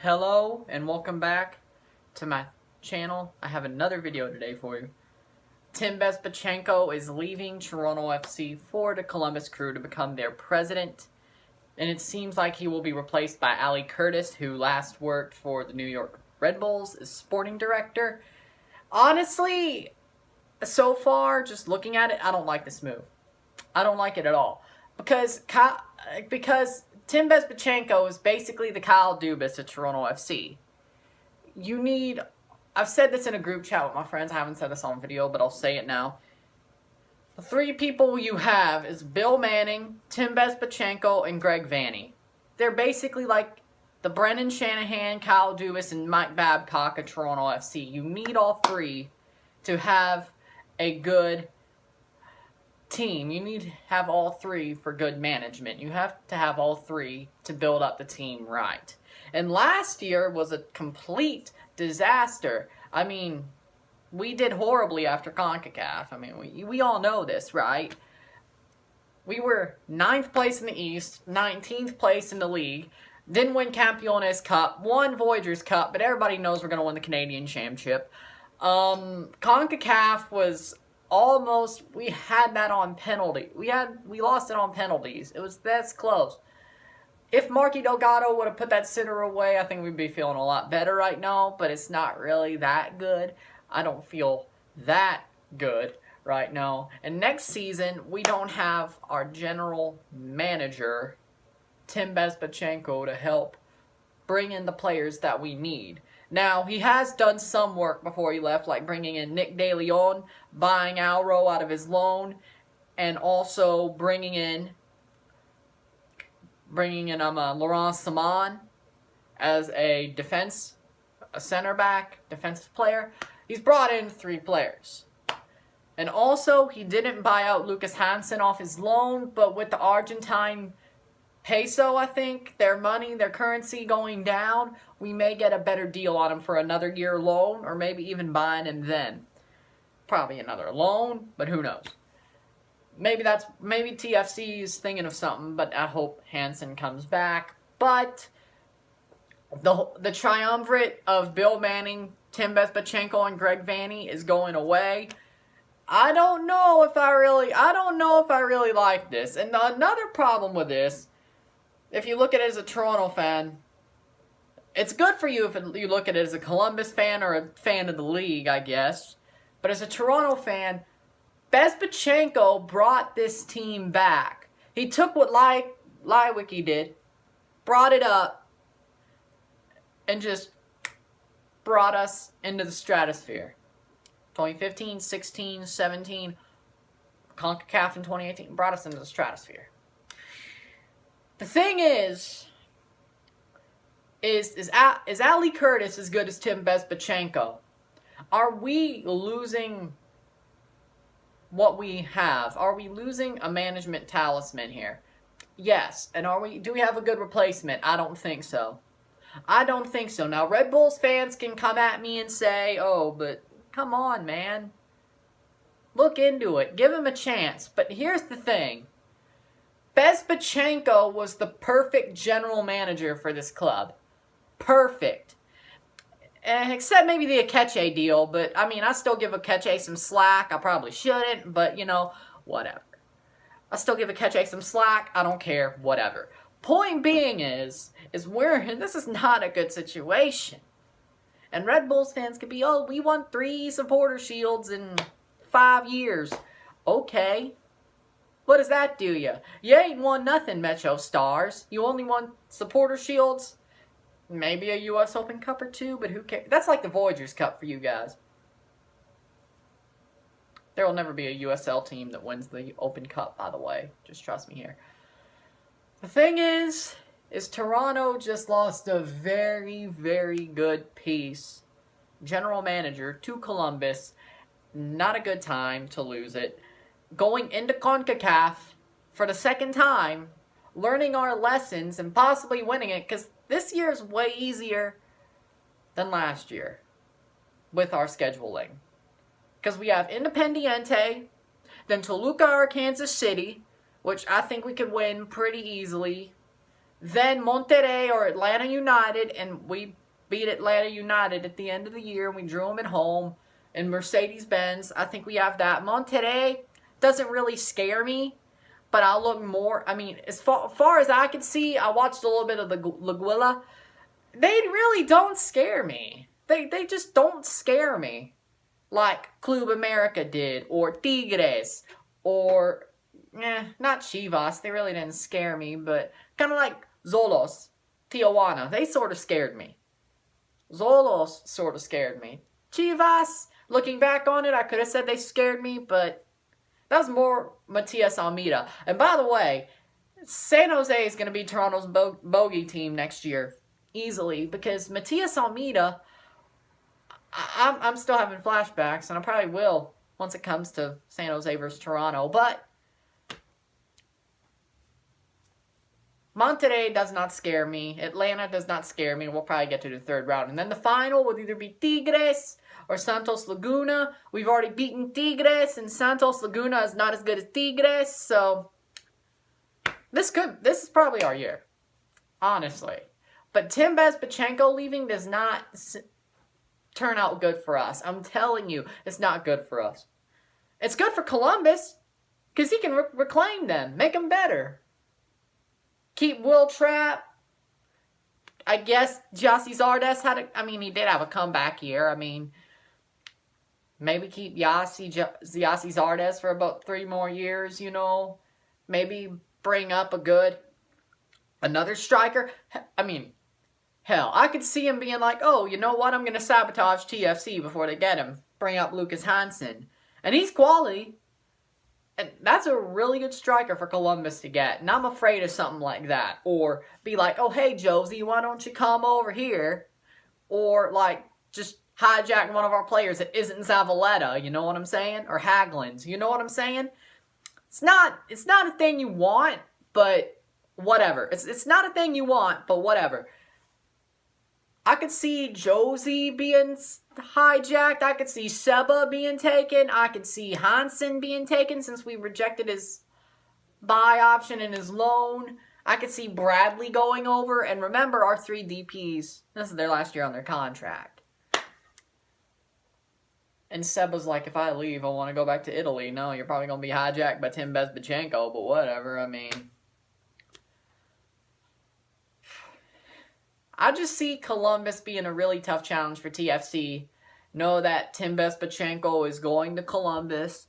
Hello and welcome back to my channel. I have another video today for you. Tim Bezbatchenko is leaving Toronto FC for the Columbus Crew to become their president. And it seems like he will be replaced by Ali Curtis, who last worked for the New York Red Bulls as sporting director. Honestly, so far, just looking at it, I don't like this move. I don't like it at all. Because Tim Bezbatchenko is basically the Kyle Dubas of Toronto FC. I've said this in a group chat with my friends. I haven't said this on video, but I'll say it now. The three people you have is Bill Manning, Tim Bezbatchenko, and Greg Vanney. They're basically like the Brendan Shanahan, Kyle Dubas, and Mike Babcock of Toronto FC. You need all three to have a good team. You need to have all three for good management. You have to have all three to build up the team right. And last year was a complete disaster. I mean, we did horribly after CONCACAF. I mean, we all know this, right? We were 9th place in the East, 19th place in the league, didn't win Campeones Cup, won Voyageurs Cup, but everybody knows we're going to win the Canadian Championship. CONCACAF was almost, we had that on penalty. We lost it on penalties. It was that's close. If Marky Delgado would have put that sitter away, I think we'd be feeling a lot better right now, but it's not really that good. I don't feel that good right now. And next season, we don't have our general manager, Tim Bezbatchenko, to help bring in the players that we need. Now, he has done some work before he left, like bringing in Nick De Leon, buying Alro out of his loan, and also bringing in Laurent Simon as a center back, defensive player. He's brought in 3 players. And also, he didn't buy out Lucas Hansen off his loan, but with the Argentine peso, I think, their currency going down, we may get a better deal on him for another year loan, or maybe even buying him then. Probably another loan, but who knows. Maybe TFC is thinking of something, but I hope Hansen comes back. But the triumvirate of Bill Manning, Tim Bezbatchenko, and Greg Vanney is going away. I don't know if I really like this. And another problem with this, if you look at it as a Toronto fan, it's good for you if you look at it as a Columbus fan or a fan of the league, I guess. But as a Toronto fan, Bezbatchenko brought this team back. He took what Leiweke did, brought it up, and just brought us into the stratosphere. 2015, 16, 17, CONCACAF in 2018, brought us into the stratosphere. The thing is Ali Curtis as good as Tim Bezbatchenko? Are we losing what we have? Are we losing a management talisman here? Yes. And do we have a good replacement? I don't think so. I don't think so. Now, Red Bulls fans can come at me and say, oh, but come on, man. Look into it. Give him a chance. But here's the thing. Bezbatchenko was the perfect general manager for this club. Perfect. Except maybe the Akeche deal, but I mean, I still give Akeche some slack. I probably shouldn't, but you know, whatever. I still give Akeche some slack. I don't care, whatever. Point being is this is not a good situation. And Red Bulls fans could be, oh, we won 3 supporter shields in 5 years. Okay. What does that do you? You ain't won nothing, Metro Stars. You only won supporter shields. Maybe a U.S. Open Cup or 2, but who cares? That's like the Voyageurs Cup for you guys. There will never be a USL team that wins the Open Cup, by the way. Just trust me here. The thing is Toronto just lost a very, very good piece. General manager to Columbus. Not a good time to lose it. Going into CONCACAF for the second time, learning our lessons and possibly winning it, because this year is way easier than last year with our scheduling. Because we have Independiente, then Toluca or Kansas City, which I think we could win pretty easily. then Monterrey or Atlanta United, and we beat Atlanta United at the end of the year. We drew them at home in Mercedes-Benz. I think we have that. Monterrey doesn't really scare me, but I'll look more. I mean, as far as I can see, I watched a little bit of the Liguilla. They really don't scare me. They just don't scare me like Club America did, or Tigres, or not Chivas. They really didn't scare me, but kind of like Xolos, Tijuana. They sort of scared me. Xolos sort of scared me. Chivas, looking back on it, I could have said they scared me, but that was more Matias Almeida. And by the way, San Jose is going to be Toronto's bogey team next year. Easily. Because Matias Almeida, I'm still having flashbacks, and I probably will once it comes to San Jose versus Toronto. But Monterrey does not scare me. Atlanta does not scare me. We'll probably get to the third round. And then the final will either be Tigres or Santos Laguna. We've already beaten Tigres, and Santos Laguna is not as good as Tigres. So this is probably our year. Honestly. But Tim Bezbatchenko leaving does not turn out good for us. I'm telling you, it's not good for us. It's good for Columbus because he can reclaim them, make them better. Keep Will Trapp. I guess Yassi Zardes he did have a comeback year. I mean, maybe keep Yassi Zardes for about 3 more years, you know. Maybe bring up another striker. I mean, hell, I could see him being like, oh, you know what? I'm going to sabotage TFC before they get him. Bring up Lucas Hansen. And he's quality. And that's a really good striker for Columbus to get. And I'm afraid of something like that. Or be like, oh, hey, Josie, why don't you come over here? Or, like, just hijack one of our players that isn't Zavaleta. You know what I'm saying? Or Haglins. You know what I'm saying? It's not a thing you want, but whatever. It's not a thing you want, but whatever. I could see Josie being hijacked. I could see Seba being taken. I could see Hansen being taken since we rejected his buy option and his loan. I could see Bradley going over. And remember, our 3 DPs, this is their last year on their contract. And Seba's like, if I leave, I want to go back to Italy. No, you're probably going to be hijacked by Tim Bezbatchenko, but whatever. I mean, I just see Columbus being a really tough challenge for TFC. Know that Tim Bezbatchenko is going to Columbus.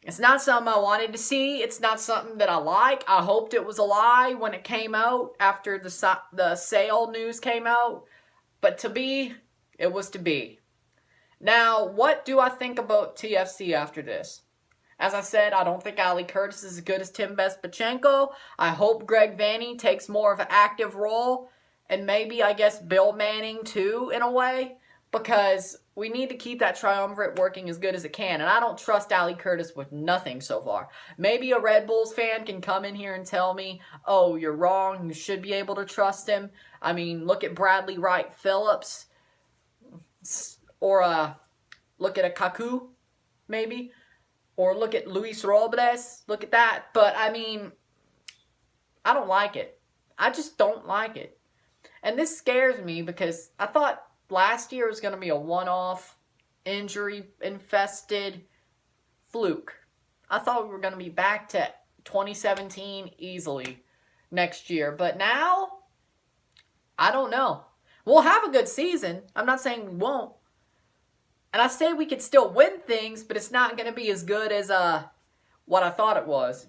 It's not something I wanted to see. It's not something that I like. I hoped it was a lie when it came out after the sale news came out. But to be, it was to be. Now, what do I think about TFC after this? As I said, I don't think Ali Curtis is as good as Tim Bezbatchenko. I hope Greg Vanney takes more of an active role. And maybe, I guess, Bill Manning, too, in a way. Because we need to keep that triumvirate working as good as it can. And I don't trust Ali Curtis with nothing so far. Maybe a Red Bulls fan can come in here and tell me, oh, you're wrong. You should be able to trust him. I mean, look at Bradley Wright Phillips. Or look at a Kaku, maybe. Or look at Luis Robles. Look at that. But, I mean, I don't like it. I just don't like it. And this scares me because I thought last year was going to be a one-off, injury-infested fluke. I thought we were going to be back to 2017 easily next year. But now, I don't know. We'll have a good season. I'm not saying we won't. And I say we could still win things, but it's not going to be as good as what I thought it was.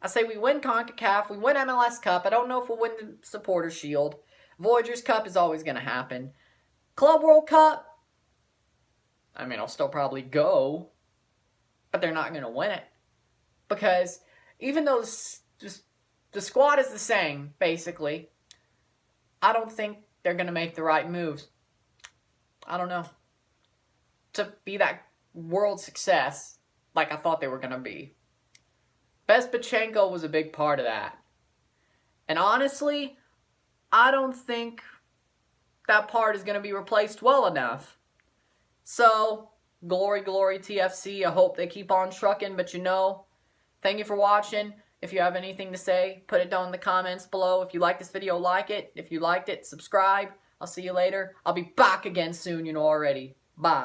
I say we win CONCACAF, we win MLS Cup. I don't know if we'll win the Supporters Shield. Voyagers Cup is always going to happen. Club World Cup, I mean, I'll still probably go, but they're not going to win it. Because even though the squad is the same, basically, I don't think they're going to make the right moves. I don't know. To be that world success like I thought they were going to be. Bezbatchenko was a big part of that. And honestly, I don't think that part is going to be replaced well enough. So, glory, glory TFC. I hope they keep on trucking. But you know, thank you for watching. If you have anything to say, put it down in the comments below. If you like this video, like it. If you liked it, subscribe. I'll see you later. I'll be back again soon, you know already. Bye.